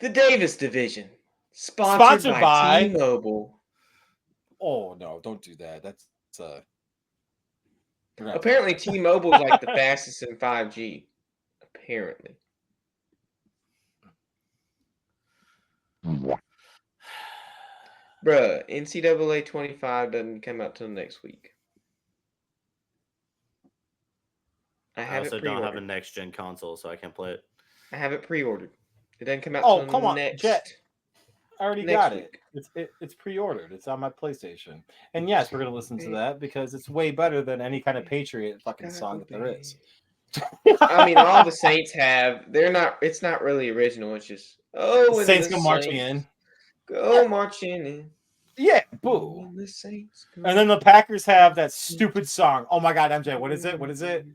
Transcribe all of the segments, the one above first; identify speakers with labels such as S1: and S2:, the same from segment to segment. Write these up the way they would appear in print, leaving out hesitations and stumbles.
S1: The Davis Division,
S2: Sponsored
S1: by
S2: by-
S1: T-Mobile.
S2: Oh no, don't do that. That's
S1: Apparently, T-Mobile is like the fastest in 5G. Apparently. Bruh, NCAA 25 doesn't come out till next week.
S3: I also don't have a next gen console, so I can't play it.
S1: I have it pre-ordered. It doesn't come out
S2: Oh,
S1: till
S2: come on,
S1: next.
S2: Jet. I already
S1: next
S2: got
S1: week.
S2: it. It's pre-ordered. It's on my PlayStation. And yes, we're gonna listen to that because it's way better than any kind of Patriot fucking song that there is.
S1: I mean, all the Saints have. They're not. It's not really original. It's just
S2: The Saints come marching in.
S1: Go marching in.
S2: Yeah, boo.
S1: The Saints go.
S2: And then the Packers have that stupid song. Oh my God, MJ, what is it? What is it?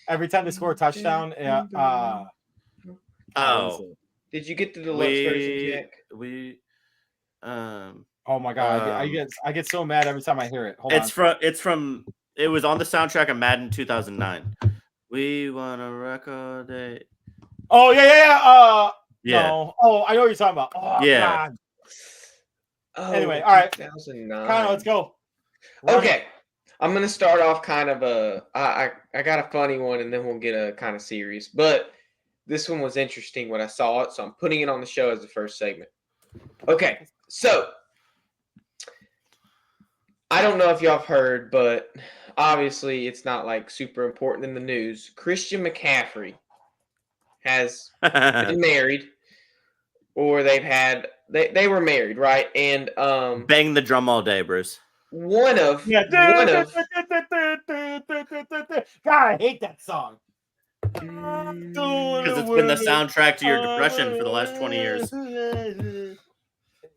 S2: Every time they score a touchdown,
S1: Did you get the deluxe version, Jack?
S2: Oh my God, I get so mad every time I hear it.
S3: It was on the soundtrack of Madden 2009. We won a record day.
S2: Oh yeah.
S3: Yeah.
S2: No. Oh, I know what you're talking about. Oh
S3: yeah.
S2: God.
S1: Oh,
S2: anyway, all right.
S1: 2009.
S2: Connor, let's go.
S1: Okay. I'm gonna start off kind of I got a funny one, and then we'll get a kind of serious. But this one was interesting when I saw it, so I'm putting it on the show as the first segment. Okay, so I don't know if y'all have heard, but obviously it's not like super important in the news. Christian McCaffrey has been married, or they were married, right? And
S3: bang the drum all day, Bruce.
S1: God,
S2: I hate that song.
S3: Because it's been the soundtrack to your depression for the last 20 years.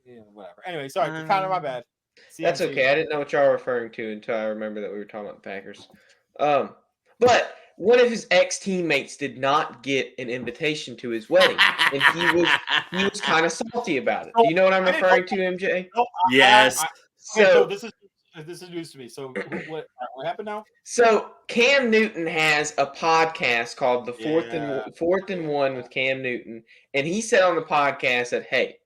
S2: Yeah, whatever. Anyway, sorry, Connor, my bad.
S1: That's okay. I didn't know what y'all were referring to until I remember that we were talking about the Packers. But one of his ex-teammates did not get an invitation to his wedding, and he was kind of salty about it. Do you know what I'm referring to, MJ?
S3: Yes.
S2: So this is news to me. So what happened now?
S1: So Cam Newton has a podcast called the Fourth and One with Cam Newton, and he said on the podcast that, hey,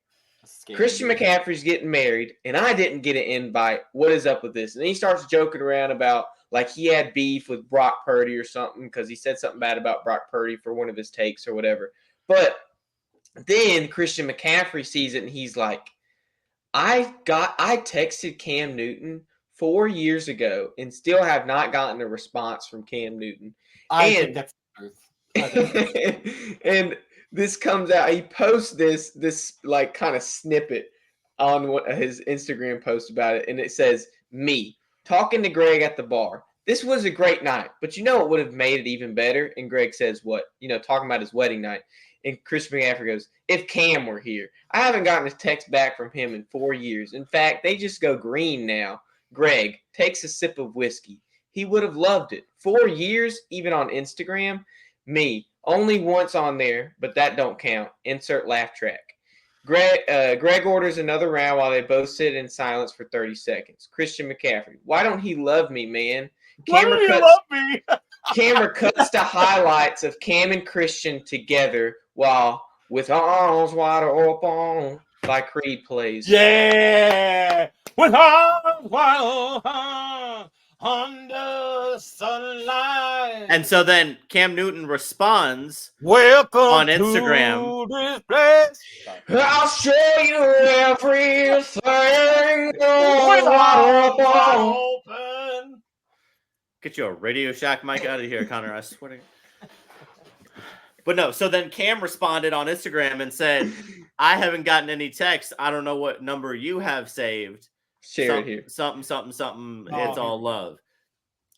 S1: Christian McCaffrey's getting married, and I didn't get an invite. What is up with this? And he starts joking around about like he had beef with Brock Purdy or something because he said something bad about Brock Purdy for one of his takes or whatever. But then Christian McCaffrey sees it, and he's like, I texted Cam Newton 4 years ago and still have not gotten a response from Cam Newton.
S2: I think that's the truth.
S1: And this comes out. He posts this like kind of snippet on what his Instagram post about it, and it says, "Me talking to Greg at the bar. This was a great night, but you know what would have made it even better?" And Greg says, "What?" Talking about his wedding night. And Chris McCaffrey goes, "If Cam were here." I haven't gotten a text back from him in 4 years. In fact, they just go green now. Greg takes a sip of whiskey. He would have loved it. 4 years, even on Instagram. Me, only once on there, but that don't count. Insert laugh track. Greg orders another round while they both sit in silence for 30 seconds. Christian McCaffrey, why don't he love me, man?
S2: Love me?
S1: Camera cuts to highlights of Cam and Christian together while With Arms Wide Open by Creed plays.
S2: Yeah! With arms wide open under sunlight.
S3: And so then Cam Newton responds
S2: Welcome
S3: on Instagram.
S2: to this place.
S1: I'll show you everything.
S2: With arms wide open.
S3: Get you a Radio Shack mic out of here, Connor. I swear to God. But no, so then Cam responded on Instagram and said, I haven't gotten any texts. I don't know what number you have saved.
S1: Share it here.
S3: Something. It's all love.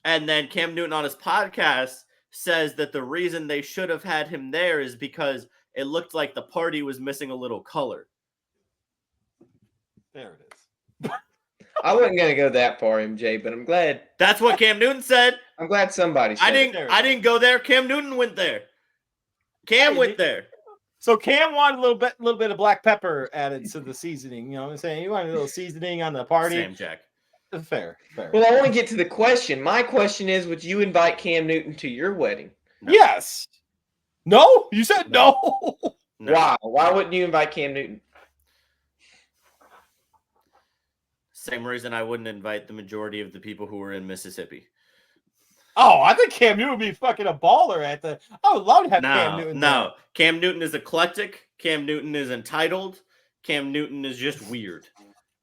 S3: And then Cam Newton on his podcast says that the reason they should have had him there is because it looked like the party was missing a little color.
S2: There it is.
S1: I wasn't gonna go that far, MJ, but I'm glad.
S3: That's what Cam Newton said.
S1: I'm glad somebody said
S3: I didn't go there. Cam Newton went there. Cam went there.
S2: So Cam wanted a little bit of black pepper added to the seasoning. You know what I'm saying? He wanted a little seasoning on the party.
S3: Same, Jack.
S2: Fair.
S1: Well, I want to get to the question. My question is, would you invite Cam Newton to your wedding?
S2: No. Yes. No? You said no.
S3: No.
S1: Why? Why wouldn't you invite Cam Newton?
S3: Same reason I wouldn't invite the majority of the people who were in Mississippi.
S2: Oh, I think Cam Newton would be fucking a baller at the. I would love to have Cam Newton.
S3: No. Cam Newton is eclectic. Cam Newton is entitled. Cam Newton is just weird.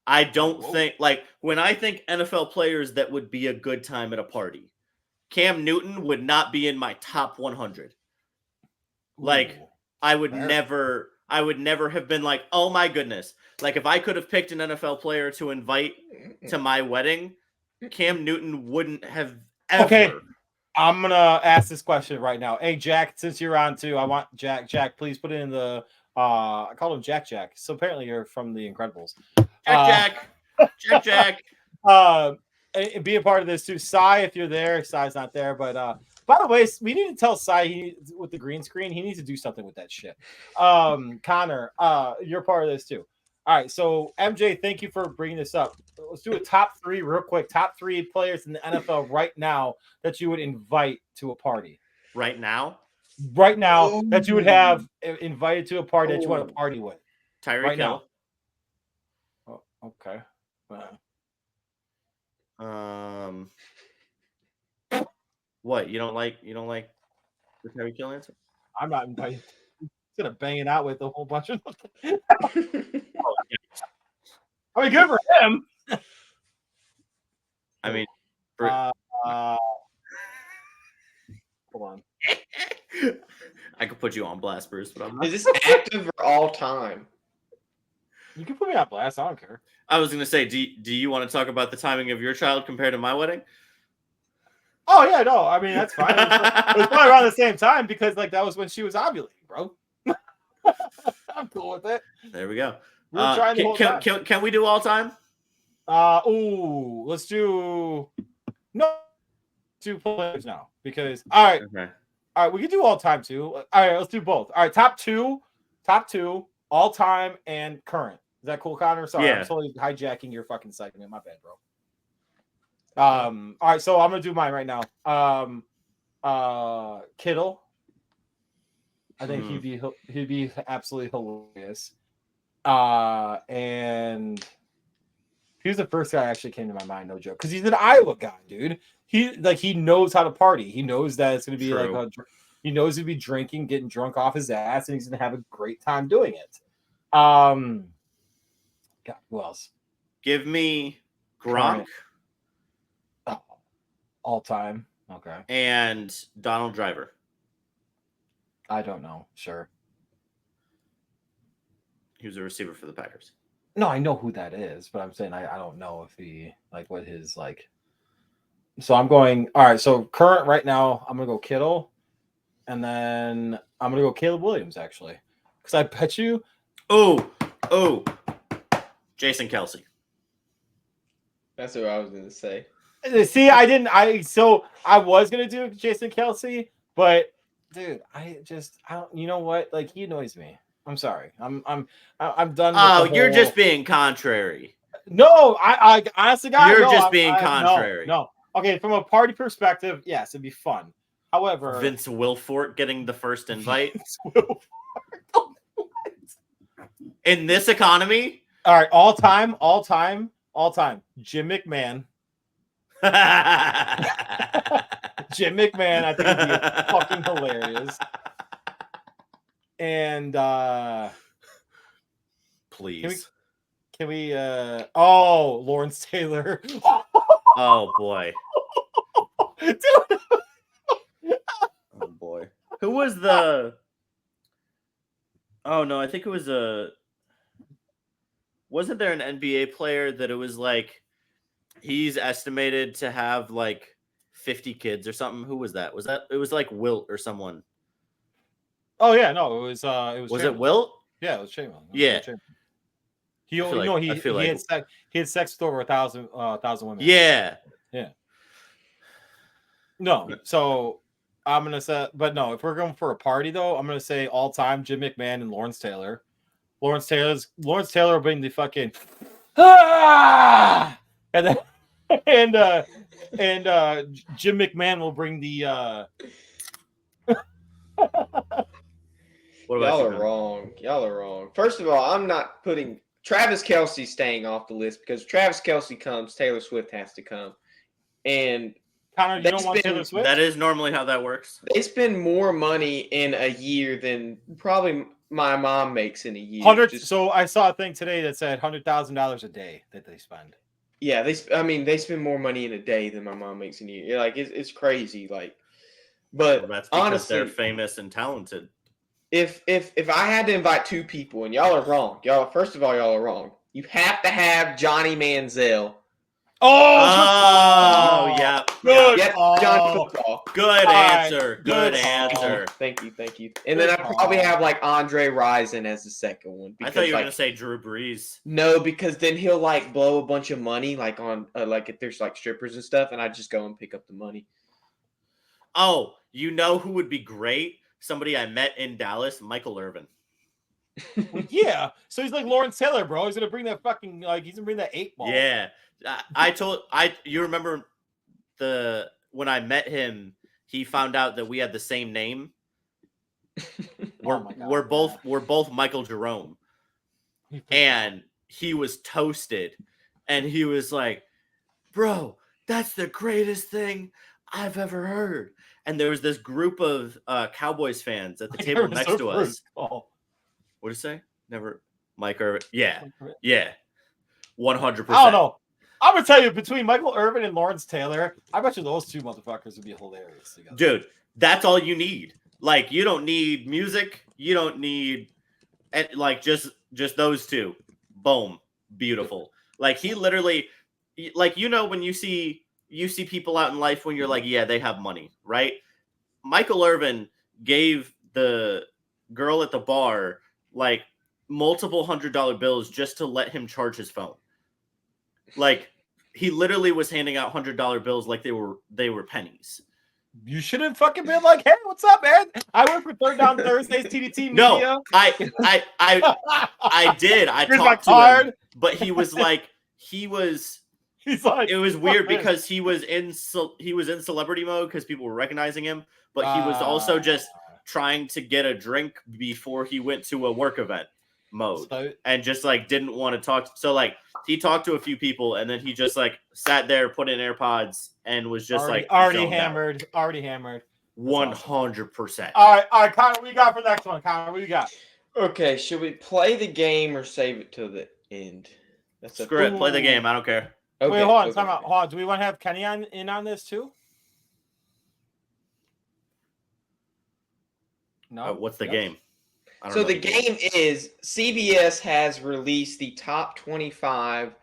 S3: I don't think, like, when I think NFL players that would be a good time at a party, Cam Newton would not be in my top 100. Like, I would never have been like, oh my goodness. Like, if I could have picked an NFL player to invite to my wedding, Cam Newton wouldn't have ever.
S2: Okay, I'm going to ask this question right now. Hey, Jack, since you're on too, I want Jack, please put it in the, I call him Jack. So apparently you're from The Incredibles.
S3: Jack.
S2: Be a part of this too. Cy, if you're there, Cy's not there, but by the way, we need to tell Cy with the green screen, he needs to do something with that shit. Connor, you're part of this too. All right, so MJ, thank you for bringing this up. Let's do a top 3 real quick. Top 3 players in the NFL right now that you would invite to a party.
S3: Right now,
S2: that you would have invited to a party that you want to party with.
S3: Tyreek Hill.
S2: Oh, okay.
S3: What, you don't like the Tyreek Hill answer?
S2: I'm not invited. I'm gonna bang it out with a whole bunch of. I mean, good for him.
S3: I mean,
S2: hold on.
S3: I could put you on blast, Bruce, but I'm not.
S1: Is this active or all time?
S2: You can put me on blast. I don't care.
S3: I was gonna say, do you want to talk about the timing of your child compared to my wedding?
S2: Oh yeah, no. I mean, that's fine. It was probably around the same time because like that was when she was ovulating, bro. I'm cool with it.
S3: There we go.
S2: We were trying the whole time.
S3: Can we do all time?
S2: Let's do 2 players now because all right.
S3: Okay.
S2: All right, we can do all time too. All right, let's do both. All right, top two, all time and current. Is that cool, Connor? Sorry,
S3: Yeah.
S2: I'm totally hijacking your fucking segment. My bad, bro. All right, so I'm gonna do mine right now. Kittle. I think he'd be absolutely hilarious. And he was the first guy that actually came to my mind, no joke, because he's an Iowa guy, dude. He knows how to party. He knows that it's gonna be he knows he'd be drinking, getting drunk off his ass, and he's gonna have a great time doing it. God, who else?
S3: Give me Gronk.
S2: All time. Okay.
S3: And Donald Driver.
S2: I don't know. Sure.
S3: He was a receiver for the Packers.
S2: No, I know who that is, but I'm saying I don't know if he what his So I'm going. All right. So current right now, I'm gonna go Kittle, and then I'm gonna go Caleb Williams actually, because I bet you.
S3: Oh, Jason Kelsey.
S1: That's what I was gonna say.
S2: See, I didn't. I was gonna do Jason Kelsey, but dude, I don't. You know what? He annoys me. I'm sorry. I'm done.
S3: Oh, you're just being contrary.
S2: No, I honestly, guys,
S3: you're just being contrary.
S2: No. Okay, from a party perspective, yes, it'd be fun. However,
S3: Vince Wilfork getting the first invite in this economy.
S2: All right, all time. Jim McMahon. Jim McMahon, I think would be fucking hilarious. And
S3: please,
S2: can we Lawrence Taylor.
S3: Oh boy.
S2: Dude.
S3: Oh boy. Who was the Oh no, I think it was wasn't there an NBA player that it was he's estimated to have 50 kids or something? Who was that? It was Wilt or someone?
S2: Oh yeah, no, it was
S3: Was it Wilt?
S2: Yeah, it was Chamberlain.
S3: Yeah.
S2: He had sex with over 1,000 women.
S3: Yeah.
S2: Yeah. No, so I'm gonna say, but no, if we're going for a party though, I'm gonna say all time Jim McMahon and Lawrence Taylor. Lawrence Taylor will bring the fucking and then and Jim McMahon will bring the
S3: What about
S1: Y'all
S3: you,
S1: are
S3: Connor?
S1: wrong. Y'all are wrong. First of all, I'm not putting Travis Kelce staying off the list because Travis Kelce comes, Taylor Swift has to come, and
S2: Connor, you
S1: they
S2: don't want Taylor
S1: spend
S2: Swift?
S3: That is normally how that works.
S1: they spend more money in a year than probably my mom makes in a year.
S2: 100. So I saw a thing today that said $100,000 a day that they spend.
S1: Yeah, they spend more money in a day than my mom makes in a year. Like it's crazy. Like, but
S3: Well, that's because
S1: honestly,
S3: they're famous and talented.
S1: if I had to invite two people, and y'all are wrong, first of all, y'all are wrong. You have to have Johnny Manziel.
S3: Oh, yeah.
S2: Good.
S1: Yep, Johnny Football.
S3: Good answer. Good
S2: Good
S3: answer.
S1: Thank you. And then I'd probably have like Andre Rison as the second one.
S3: I thought you were
S1: like,
S3: gonna say Drew Brees.
S1: No, because then he'll like blow a bunch of money like on like if there's like strippers and stuff, and I just go and pick up the money.
S3: Oh, you know who would be great? Somebody I met in Dallas, Michael Irvin.
S2: Well, yeah. So he's like Lawrence Taylor, bro. He's gonna bring that fucking he's gonna bring that 8 ball.
S3: Yeah. You remember when I met him, he found out that we had the same name. We're both Michael Jerome. And he was toasted. And he was like, "Bro, that's the greatest thing I've ever heard." And there was this group of Cowboys fans at the table next to us.
S2: Oh.
S3: What did it say? Never Mike Irvin. Yeah. 100%.
S2: I don't know. I'm gonna tell you, between Michael Irvin and Lawrence Taylor, I bet you those two motherfuckers would be hilarious together.
S3: Dude, that's all you need. Like, you don't need music. You don't need like just those two. Boom. Beautiful. Like, he literally, like, when you see people out in life when you're like, yeah, they have money, right? Michael Irvin gave the girl at the bar like multiple $100 bills just to let him charge his phone. Like, he literally was handing out $100 bills like they were pennies.
S2: You shouldn't fucking been like, "Hey, what's up, man? I work for Third Down Thursdays, TDT Media."
S3: No, I did. I
S2: Here's
S3: talked
S2: my
S3: to
S2: card.
S3: him, but he was like,
S2: He's like,
S3: it was weird because he was in celebrity mode because people were recognizing him, but he was also just trying to get a drink before he went to a work event mode, and just like didn't want to talk. So like he talked to a few people, and then he just like sat there, put in AirPods, and was just
S2: already hammered.
S3: 100%.
S2: All right, Connor, what you got for the next one? Connor, what you got?
S1: Okay, should we play the game or save it till the end?
S3: Screw it. Play the game. I don't care.
S2: Okay, wait, hold on. Time out. Hold on. Do we want to have Kenny in on this too? No.
S3: What's the game?
S1: So the game is CBS has released the top 25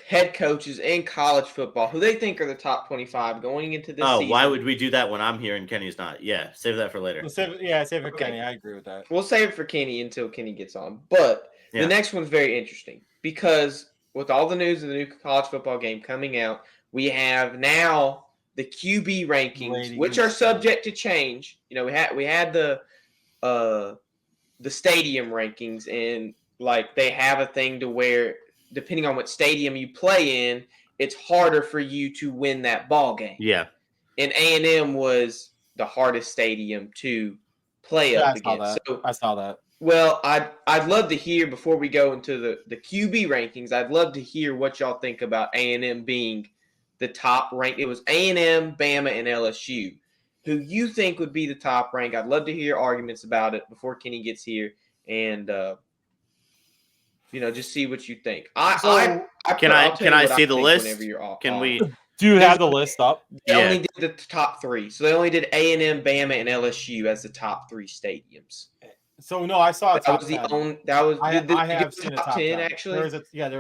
S1: head coaches in college football who they think are the top 25 going into this season.
S3: Why would we do that when I'm here and Kenny's not? Yeah, save that for later.
S2: Save it for Kenny. I agree with that.
S1: We'll save it for Kenny until Kenny gets on. But the next one's very interesting because with all the news of the new college football game coming out, we have now the QB rankings, which are subject to change. We had the stadium rankings, and like they have a thing to where depending on what stadium you play in, it's harder for you to win that ball game.
S3: Yeah.
S1: And A&M was the hardest stadium to play up against. So
S2: I saw that.
S1: Well, I'd love to hear before we go into the QB rankings. I'd love to hear what y'all think about A&M being the top rank. It was A&M, Bama, and LSU. Who you think would be the top rank? I'd love to hear arguments about it before Kenny gets here, and just see what you think.
S3: Can I see the list? Can we?
S2: Do you have the list up?
S1: They only did the top three, so they only did A&M, Bama, and LSU as the top three stadiums.
S2: So no, I saw a top 10.
S1: I
S2: have seen a top 10
S1: actually.
S2: There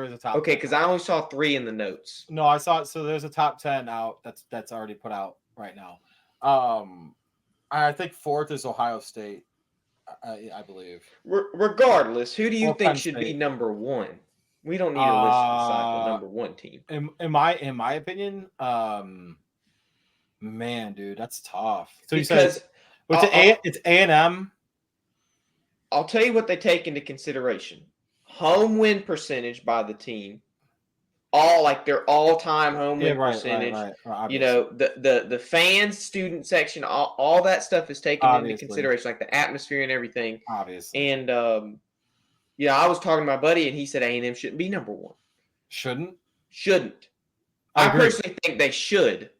S2: was a top.
S1: Okay, because I only saw 3 in the notes.
S2: No, I saw it. So there's a top 10 out. That's already put out right now. I think 4th is Ohio State. I believe.
S1: Regardless, who do you think should be number 1? We don't need a list to decide the number 1 team.
S2: In my opinion, man, dude, that's tough. So you said it's A&M.
S1: I'll tell you what they take into consideration: home win percentage by the team, all like their all-time home
S2: Yeah,
S1: win
S2: right,
S1: percentage.
S2: right.
S1: You
S2: Obviously.
S1: know, the fans, student section, all that stuff is taken into
S2: Obviously.
S1: consideration, like the atmosphere and everything.
S2: Obviously.
S1: And yeah, I was talking to my buddy, and he said A&M shouldn't be number one.
S2: Shouldn't.
S1: I
S2: agree.
S1: personally think they should.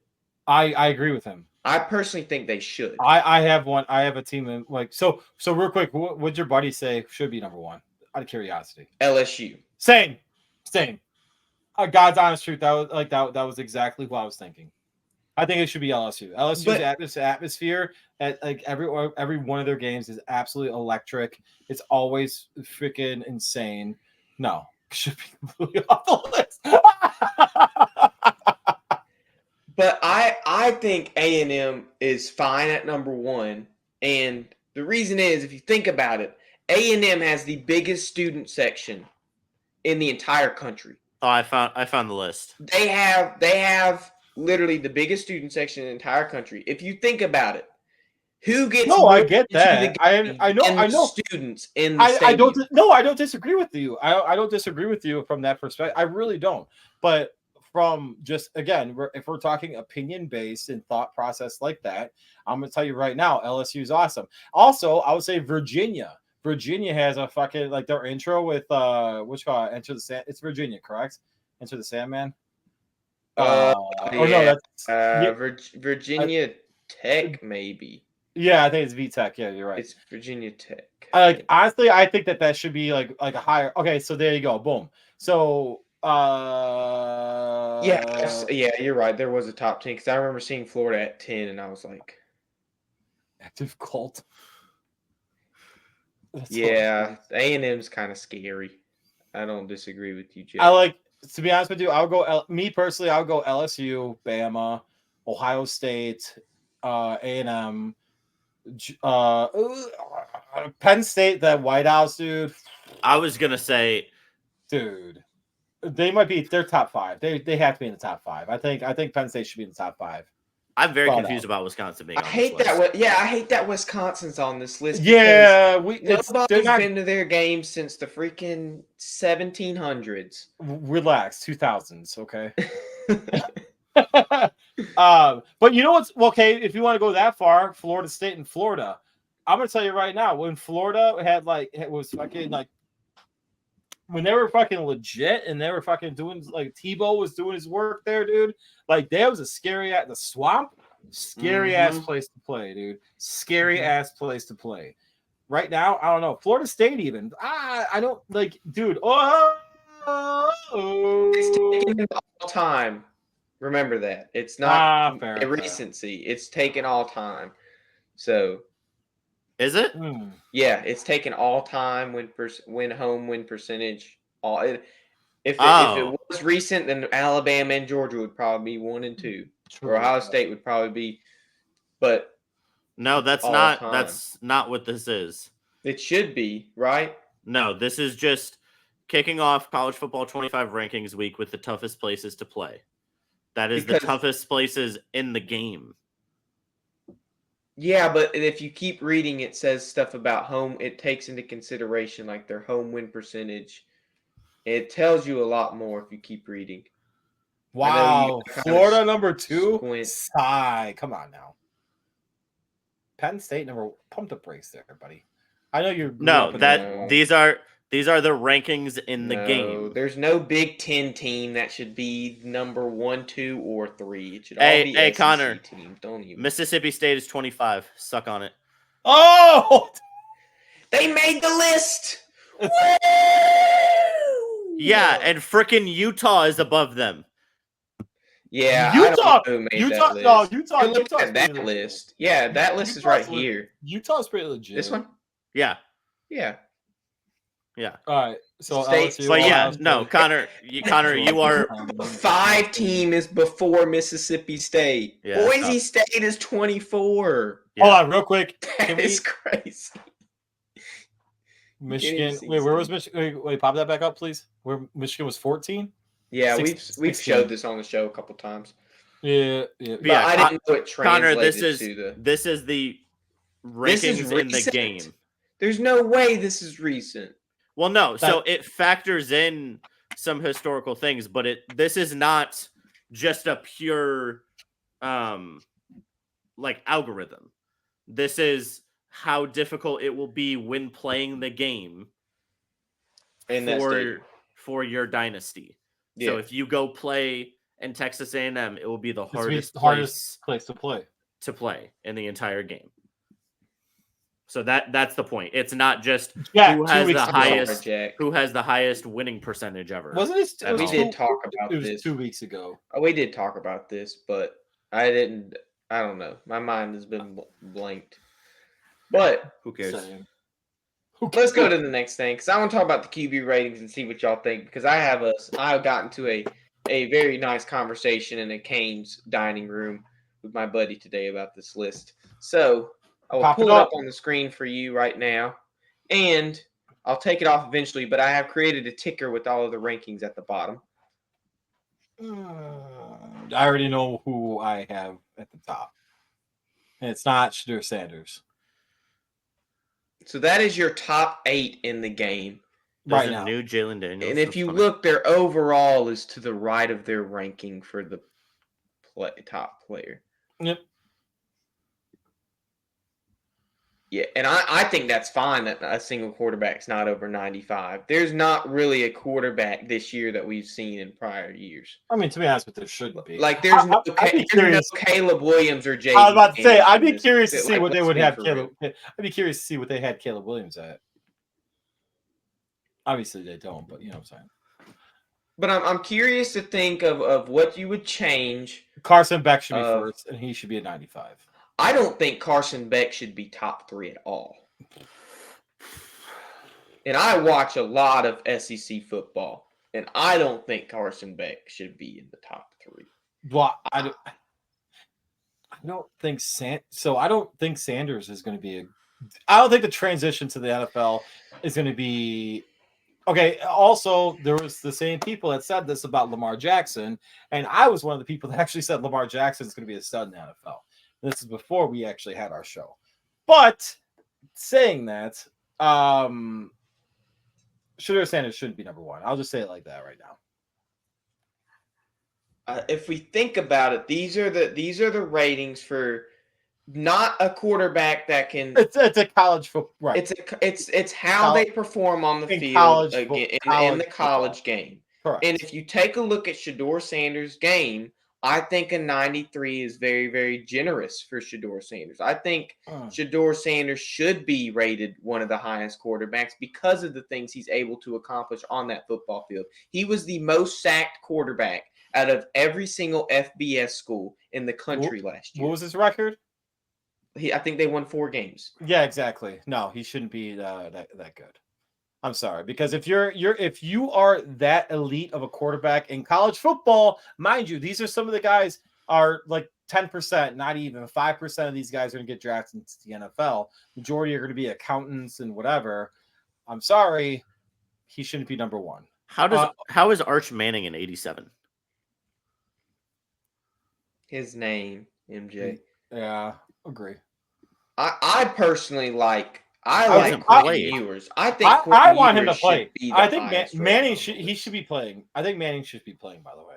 S2: I agree with him.
S1: I personally think they should.
S2: I have one. I have a team in like so real quick. What'd your buddy say should be number one? Out of curiosity.
S1: LSU.
S2: Same. God's honest truth. That was exactly what I was thinking. I think it should be LSU. LSU's atmosphere at like every one of their games is absolutely electric. It's always freaking insane. No, should be completely off the list.
S1: But I think A&M is fine at number one, and the reason is, if you think about it, A&M has the biggest student section in the entire country.
S3: Oh, I found the list.
S1: They have literally the biggest student section in the entire country. If you think about it, who gets
S2: I get that. I know
S1: students in the stadium.
S2: I don't disagree with you. I don't disagree with you from that perspective. I really don't. But from just again, if we're talking opinion based and thought process like that, I'm gonna tell you right now, LSU is awesome. Also, I would say Virginia. Virginia has a fucking like their intro with which call Enter the Sand. It's Virginia, correct? Enter the Sandman.
S1: Virginia Tech, maybe.
S2: Yeah, I think it's VTech. Yeah, you're right.
S1: It's Virginia Tech.
S2: Honestly, I think that should be like a higher. Okay, so there you go. Boom. So
S1: yeah, you're right. There was a top 10 because I remember seeing Florida at 10, and I was like,
S2: active cult.
S1: Yeah, A&M's kind of scary. I don't disagree with you, Jay.
S2: To be honest with you, I'll go. Me personally, I'll go LSU, Bama, Ohio State, A&M, Penn State. That White House, dude.
S3: I was gonna say,
S2: dude, they might be. They're top five. They have to be in the top five. I think Penn State should be in the top five.
S3: I'm very confused about Wisconsin being on this list.
S1: I hate that Wisconsin's on this list.
S2: Yeah,
S1: nobody's been to their games since the freaking 1700s.
S2: Relax, 2000s, okay. But you know what's okay? If you want to go that far, Florida State and Florida, I'm gonna tell you right now, when Florida had was fucking like when they were fucking legit and they were fucking doing like Tebow was doing his work there, dude. Like there was a scary at the swamp, scary ass place to play, dude. Scary ass place to play. Right now, I don't know. Florida State even. I don't like, dude.
S1: It's taken all time. Remember that. It's not a recency. It's taken all time. So
S3: is it?
S1: Yeah, it's taken all time win home win percentage. If it was recent, then Alabama and Georgia would probably be 1 and 2. Or Ohio State would probably be, but
S3: no, that's not what this is.
S1: It should be, right?
S3: No, this is just kicking off college football 25 rankings week with the toughest places to play. That is the toughest places in the game.
S1: Yeah, but if you keep reading, it says stuff about home. It takes into consideration like their home win percentage. It tells you a lot more if you keep reading.
S2: Wow, Florida number 2. Sigh, come on now. Penn State number. Pump the brakes there, buddy. I know you're.
S3: These are the rankings in the game.
S1: There's no Big Ten team that should be number 1, 2, or 3. It should all be SEC
S3: Connor,
S1: teams. Don't even.
S3: Mississippi State is 25. Suck on it.
S2: Oh,
S1: they made the list.
S3: Yeah, and freaking Utah is above them.
S1: Yeah,
S2: Utah.
S1: Utah at that list. Yeah, that list is right here.
S2: Utah's pretty legit.
S1: This one.
S3: Yeah.
S2: All right. So
S1: LSU,
S3: but yeah, no, Connor, you are
S1: 5 team is before Mississippi State.
S3: Yeah,
S1: Boise State is 24.
S2: Yeah. Hold on, real quick.
S1: That is crazy.
S2: Michigan. Wait, where was Michigan? Wait, pop that back up, please. Where Michigan was 14.
S1: Yeah, we've showed this on the show a couple times.
S2: Yeah.
S1: But I didn't know it translated
S3: Connor, this is the rankings in the game.
S1: There's no way this is recent.
S3: Well, no. So it factors in some historical things, but this is not just a pure like algorithm. This is how difficult it will be when playing the game for your dynasty.
S1: Yeah.
S3: So if you go play in Texas A&M, it will be the hardest
S2: place to play
S3: in the entire game. So that's the point. It's not just
S2: Jack,
S3: who has the highest winning percentage ever.
S2: Wasn't it?
S1: We did talk about this.
S2: It was 2 weeks ago.
S1: Oh, we did talk about this, but I don't know. My mind has been blanked. But
S3: who cares?
S1: Let's go to the next thing, because I want to talk about the QB ratings and see what y'all think. Because I got into a very nice conversation in a Cane's dining room with my buddy today about this list. So I will pull it up on the screen for you right now, and I'll take it off eventually. But I have created a ticker with all of the rankings at the bottom.
S2: I already know who I have at the top, and it's not Shedeur Sanders.
S1: So that is your top 8 in the game.
S3: Right now. New Jalen Daniels.
S1: And if you look, their overall is to the right of their ranking for the top player.
S2: Yep.
S1: Yeah, and I think that's fine that a single quarterback's not over 95. There's not really a quarterback this year that we've seen in prior years.
S2: I mean, to be honest with you, there shouldn't be.
S1: Like, there's no Caleb Williams or Jay.
S2: I was about to say, I'd be curious to see what they would have Caleb. I'd be curious to see what they had Caleb Williams at. Obviously, they don't, but you know what I'm saying.
S1: But I'm curious to think of what you would change.
S2: Carson Beck should be first, and he should be at 95.
S1: I don't think Carson Beck should be top 3 at all. And I watch a lot of SEC football, and I don't think Carson Beck should be in the top 3.
S2: Well, I don't think I don't think Sanders is going to be I don't think the transition to the NFL is going to be okay. Also, there was the same people that said this about Lamar Jackson, and I was one of the people that actually said Lamar Jackson is going to be a stud in the NFL. This is before we actually had our show. But saying that, Shedeur Sanders shouldn't be number 1. I'll just say it like that right now.
S1: If we think about it, these are the ratings for not a quarterback that can.
S2: It's a college football. Right.
S1: It's how they perform on the field in the college game.
S2: Correct.
S1: And if you take a look at Shedeur Sanders' game, I think a 93 is very, very generous for Shedeur Sanders. I think Shedeur Sanders should be rated one of the highest quarterbacks because of the things he's able to accomplish on that football field. He was the most sacked quarterback out of every single FBS school in the country last year.
S2: What was his record?
S1: I think they won 4 games.
S2: Yeah, exactly. No, he shouldn't be that good. I'm sorry, because if you are that elite of a quarterback in college football, mind you, these are some of the guys are like 10%, not even 5% of these guys are going to get drafted into the NFL. Majority are going to be accountants and whatever. I'm sorry, he shouldn't be number 1.
S3: How is Arch Manning in 87?
S1: His name, MJ.
S2: Yeah, agree.
S1: I personally like Quentin Ewers. I think
S2: I want him to play. I think Manning should be playing. I think Manning should be playing, by the way.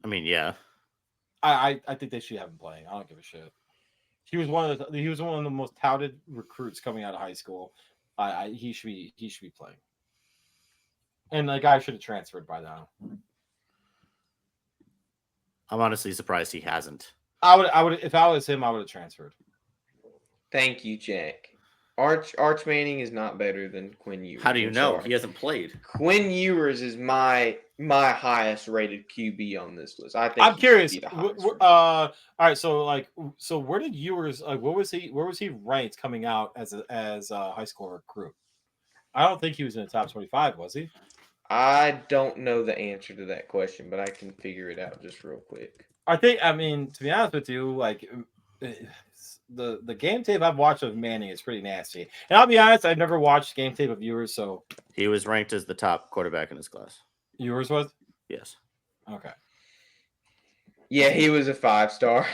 S3: I mean, yeah.
S2: I think they should have him playing. I don't give a shit. He was one of the most touted recruits coming out of high school. He should be playing. And the guy should have transferred by now.
S3: I'm honestly surprised he hasn't.
S2: I would if I was him, I would have transferred.
S1: Thank you, Jack. Arch Manning is not better than Quinn Ewers.
S3: How do you know? He hasn't played.
S1: Quinn Ewers is my highest rated QB on this list. I think
S2: I'm curious. All right, so where did Ewers where was he ranked coming out as a high school recruit? I don't think he was in the top 25, was he?
S1: I don't know the answer to that question, but I can figure it out just real quick.
S2: I mean, to be honest with you, like the game tape I've watched of Manning is pretty nasty. And I'll be honest, I've never watched game tape of Ewers, so
S3: he was ranked as the top quarterback in his class.
S2: Ewers was?
S3: Yes.
S2: Okay.
S1: Yeah, he was a 5-star.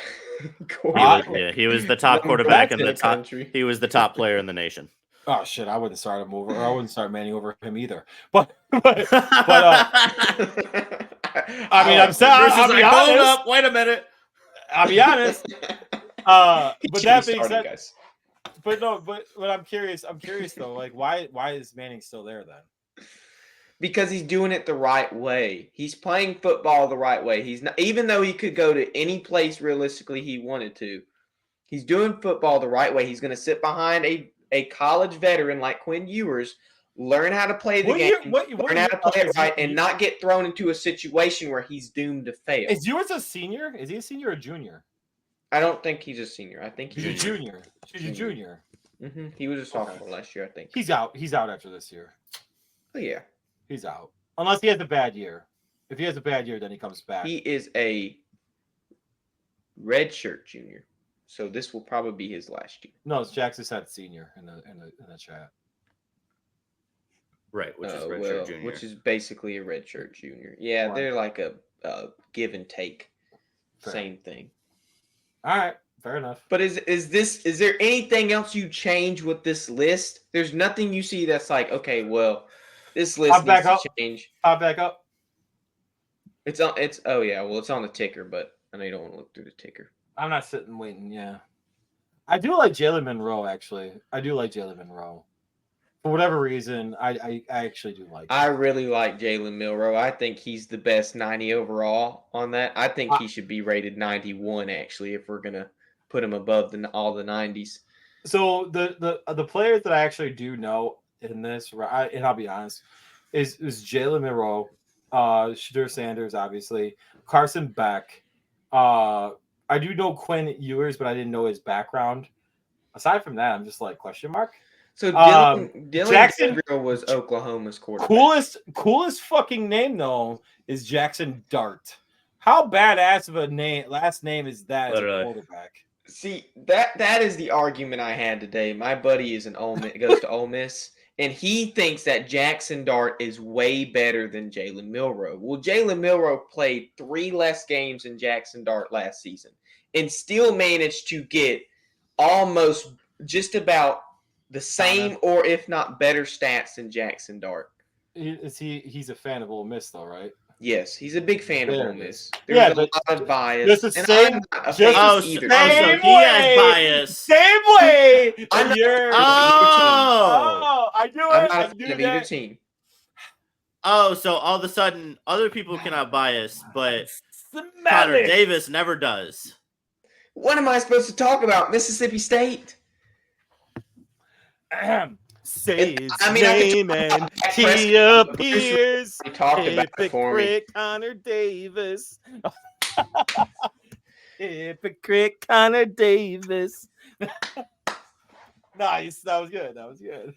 S3: He was the top quarterback in the top. He was the top player in the nation.
S2: Oh shit! I wouldn't start him over, or I wouldn't start Manning over him either. But I mean,
S3: Bruce is like, hold up, wait a minute.
S2: I'll be honest. But that being said,
S1: guys.
S2: but I'm curious though, like why is Manning still there then?
S1: Because he's doing it the right way. He's playing football the right way. He's not, even though he could go to any place realistically he wanted to, he's doing football the right way. He's going to sit behind a college veteran like Quinn Ewers, learn how to play the game, learn how to play it right, and not get thrown into a situation where he's doomed to fail.
S2: Is Ewers a senior? Is he a senior or junior?
S1: I don't think he's a senior. I think
S2: he's a junior. He's a junior.
S1: Mm-hmm. He was a sophomore last year, I think.
S2: He's out. He's out after this year.
S1: Oh, yeah.
S2: He's out. Unless he has a bad year. If he has a bad year, then he comes back.
S1: He is a redshirt junior. So this will probably be his last year.
S2: No, it's Jackson said senior in the chat.
S3: Right, which is redshirt junior.
S1: Which is basically a redshirt junior. Yeah, right. They're like a give and take. Fair. Same thing.
S2: All right, fair enough.
S1: But is there anything else you change with this list? There's nothing you see that's like, okay, well, this list needs to change.
S2: I'll back up.
S1: It's on the ticker, but I know you don't want to look through the ticker.
S2: I'm not sitting waiting, yeah. I do like Jalen Monroe, actually. I do like Jalen Monroe. For whatever reason, I actually do like him.
S1: I really like Jalen Milroe. I think he's the best 90 overall on that. I think he should be rated 91, actually, if we're going to put him above all the 90s.
S2: So the players that I actually do know in this, and I'll be honest, is Jalen Monroe, Shadur Sanders, obviously, Carson Beck. I do know Quinn Ewers, but I didn't know his background. Aside from that, I'm just like, question mark?
S1: So Dylan Jackson was Oklahoma's quarterback.
S2: Coolest fucking name though is Jackson Dart. How badass of a last name is that as a quarterback?
S1: See, that is the argument I had today. My buddy is goes to Ole Miss, and he thinks that Jackson Dart is way better than Jalen Milroe. Well, Jalen Milroe played 3 less games than Jackson Dart last season, and still managed to get almost just about the same, or if not better, stats than Jackson Dart.
S2: He's a fan of Ole Miss, though, right?
S1: Yes, he's a big fan of Ole Miss. There's a lot of bias.
S2: Just the same.
S3: He has bias.
S2: Same way.
S1: I'm
S2: I knew it.
S1: I'm not of either team.
S3: Oh, so all of a sudden, other people can have bias, but Connor Davis never does.
S1: What am I supposed to talk about? Mississippi State.
S2: Say his name and he appears. Hypocrite Connor Davis. Hypocrite Connor Davis. Nice. That was good.